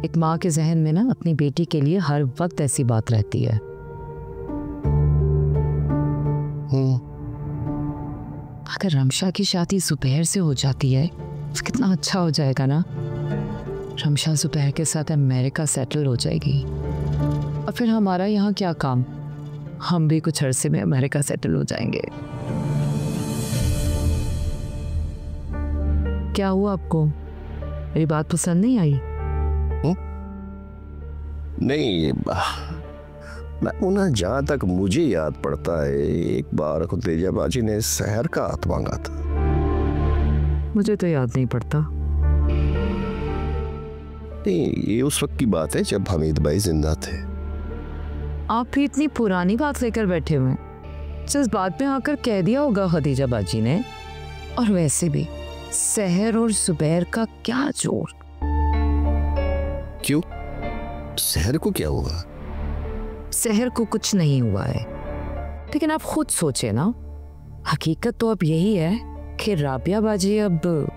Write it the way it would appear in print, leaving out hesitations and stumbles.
एक माँ के जहन में ना अपनी बेटी के लिए हर वक्त ऐसी बात रहती है। अगर रमशा की शादी जुबैर से हो जाती है तो कितना अच्छा हो जाएगा ना। रमशा जुबैर के साथ अमेरिका सेटल हो जाएगी और फिर हमारा यहाँ क्या काम, हम भी कुछ अरसे में अमेरिका सेटल हो जाएंगे। क्या हुआ आपको, मेरी बात पसंद नहीं आई? नहीं, मैं ना जहां तक मुझे याद पड़ता है एक बार खुतेजा बाजी ने शहर का हाथ मांगा था। मुझे तो याद नहीं पड़ता। नहीं, ये उस वक्त की बात है जब हमीद भाई जिंदा थे। आप भी इतनी पुरानी बात लेकर बैठे हुए हैं, जिस बात में आकर कह दिया होगा खदीजा बाजी ने। और वैसे भी सहर और जुबैर का क्या जोड़। क्यों, सहर को क्या हुआ? सहर को कुछ नहीं हुआ है, लेकिन आप खुद सोचे ना, हकीकत तो अब यही है कि राबिया बाजी अब